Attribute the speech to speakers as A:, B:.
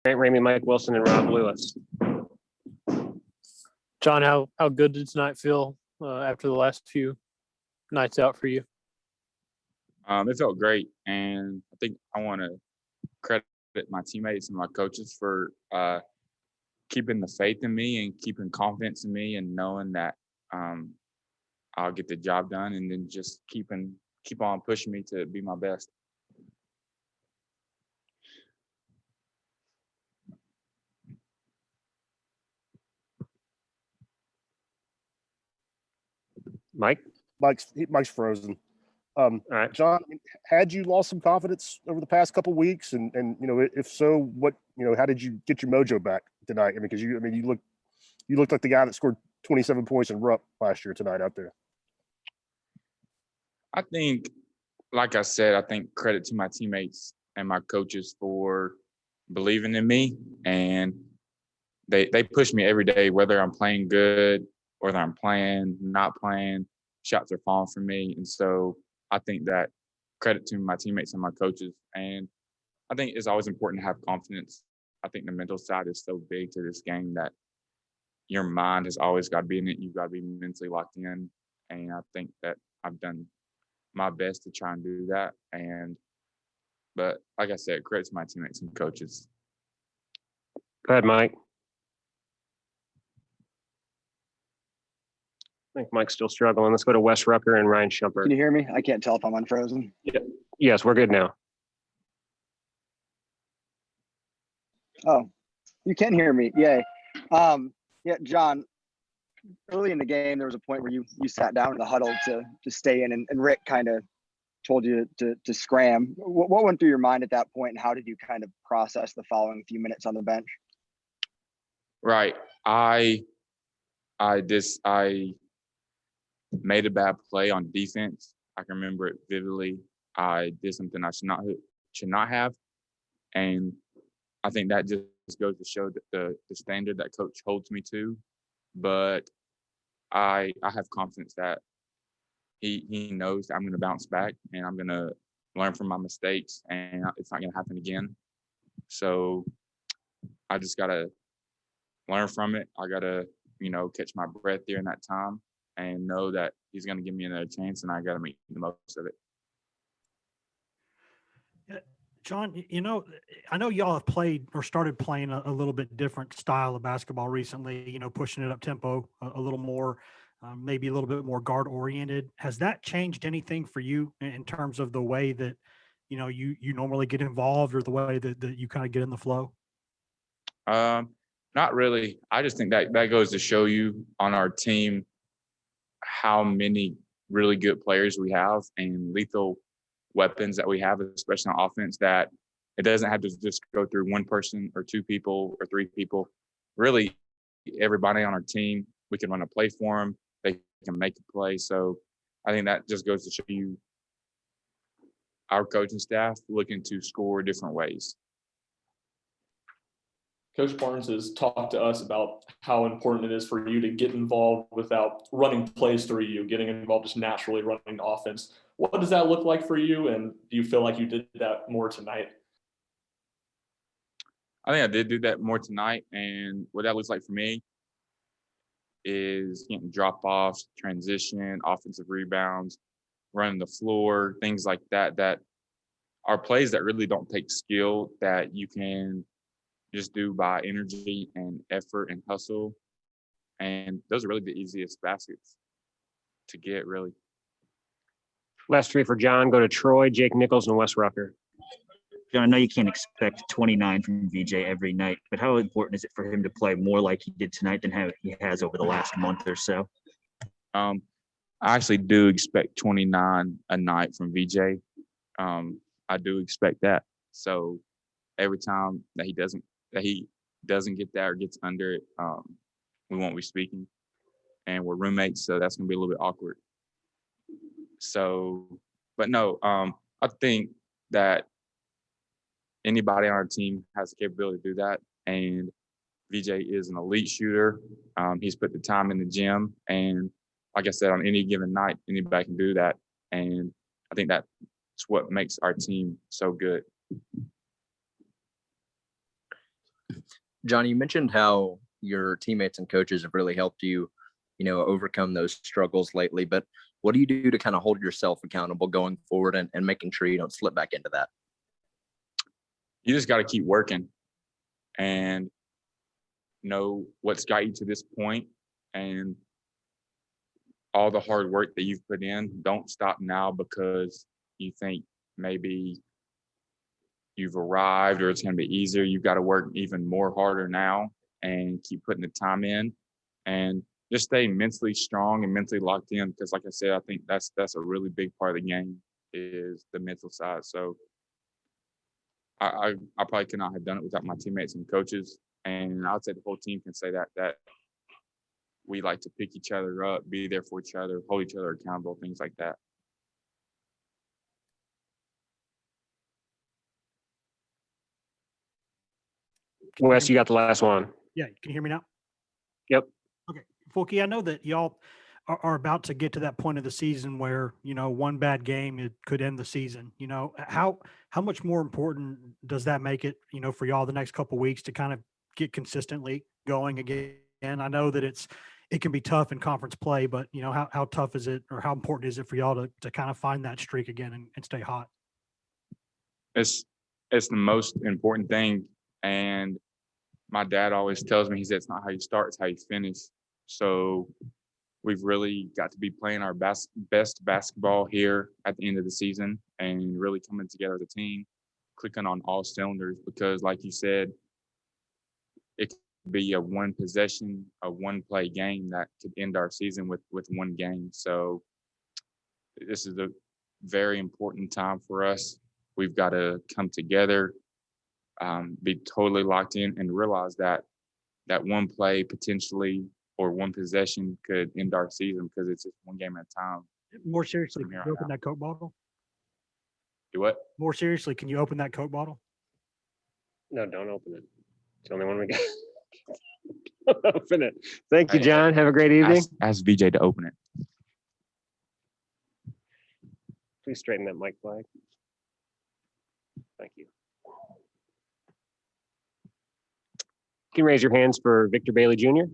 A: Grant Ramey, Mike Wilson, and Rob Lewis.
B: John, how good did tonight feel after the last few nights out for you?
C: It felt great, and I think I want to credit my teammates and my coaches for keeping the faith in me and keeping confidence in me, and knowing that I'll get the job done, and then just keep on pushing me to be my best.
A: Mike's
D: frozen.
A: All right.
D: John, had you lost some confidence over the past couple of weeks, and if so, what how did you get your mojo back tonight? I mean, because you looked like the guy that scored 27 points in Rupp last year tonight out there.
C: I think, like I said, I think credit to my teammates and my coaches for believing in me, and they push me every day, whether I'm playing good, whether I'm playing, not playing, shots are falling for me. And so I think that credit to my teammates and my coaches. And I think it's always important to have confidence. I think the mental side is so big to this game that your mind has always got to be in it. You've got to be mentally locked in. And I think that I've done my best to try and do that. But like I said, credit to my teammates and coaches.
A: Go ahead, Mike. I think Mike's still struggling. Let's go to Wes Rucker and Ryan Shumpert.
E: Can you hear me? I can't tell if I'm unfrozen.
A: Yeah. Yes, we're good now.
E: Oh, you can hear me. Yay. Yeah, John, early in the game, there was a point where you sat down in the huddle to stay in, and Rick kind of told you to scram. What went through your mind at that point, and how did you kind of process the following few minutes on the bench?
C: Right. I made a bad play on defense. I can remember it vividly. I did something I should not have, and I think that just goes to show that the standard that coach holds me to. But I have confidence that he knows that I'm going to bounce back, and I'm going to learn from my mistakes, and it's not going to happen again. So I just got to learn from it. I got to catch my breath during that time and know that he's going to give me another chance, and I got to make the most of it.
F: John, I know y'all have played or started playing a little bit different style of basketball recently, pushing it up tempo a little more, maybe a little bit more guard oriented. Has that changed anything for you in terms of the way that, you normally get involved, or the way that you kind of get in the flow?
C: Not really. I just think that goes to show you on our team how many really good players we have and lethal weapons that we have, especially on offense, that it doesn't have to just go through one person or two people or three people. Really, everybody on our team, we can run a play for them. They can make a play. So I think that just goes to show you our coaching staff looking to score different ways.
G: Coach Barnes has talked to us about how important it is for you to get involved without running plays through you, getting involved just naturally running the offense. What does that look like for you, and do you feel like you did that more tonight?
C: I think I did do that more tonight, and what that looks like for me is getting drop-offs, transition, offensive rebounds, running the floor, things like that are plays that really don't take skill, that you can just do by energy and effort and hustle. And those are really the easiest baskets to get, really.
A: Last three for John. Go to Troy, Jake Nichols, and Wes Rucker.
H: John, I know you can't expect 29 from Vijay every night, but how important is it for him to play more like he did tonight than how he has over the last month or so?
C: I actually do expect 29 a night from Vijay. I do expect that. So every time that he doesn't get that or gets under it, we won't be speaking. And we're roommates, so that's going to be a little bit awkward. So, but no, I think that anybody on our team has the capability to do that. And Vijay is an elite shooter. He's put the time in the gym. And like I said, on any given night, anybody can do that. And I think that's what makes our team so good.
I: Johnny, you mentioned how your teammates and coaches have really helped you, overcome those struggles lately. But what do you do to kind of hold yourself accountable going forward and making sure you don't slip back into that?
C: You just got to keep working and know what's got you to this point, and all the hard work that you've put in. Don't stop now because you think maybe you've arrived or it's going to be easier. You've got to work even more harder now and keep putting the time in, and just stay mentally strong and mentally locked in. Because like I said, I think that's a really big part of the game is the mental side. So I probably could not have done it without my teammates and coaches. And I would say the whole team can say that we like to pick each other up, be there for each other, hold each other accountable, things like that.
A: Wes, you got the last one.
F: Yeah, can you hear me now?
A: Yep.
F: Okay, Fulky, I know that y'all are about to get to that point of the season where one bad game it could end the season. How much more important does that make it? For y'all the next couple of weeks to kind of get consistently going again. And I know that it can be tough in conference play, but how tough is it, or how important is it for y'all to kind of find that streak again and stay hot?
C: It's the most important thing, and my dad always tells me, he said, it's not how you start, it's how you finish. So we've really got to be playing our best basketball here at the end of the season and really coming together as a team, clicking on all cylinders, because like you said, it could be a one possession, a one play game that could end our season with one game. So this is a very important time for us. We've got to come together, be totally locked in, and realize that one play potentially or one possession could end our season because it's just one game at a time.
F: More seriously,
C: From
F: can
C: here
F: you
C: on
F: open
C: out.
F: that Coke bottle?
C: Do what?
F: More seriously, can you open that Coke bottle?
A: No, don't open it. It's the only one we got. Don't open it. Thank you,
C: Hey,
A: John. Have a great evening.
C: Ask Vijay to open it.
A: Please straighten that mic flag. Thank you. You can raise your hands for Victor Bailey Jr.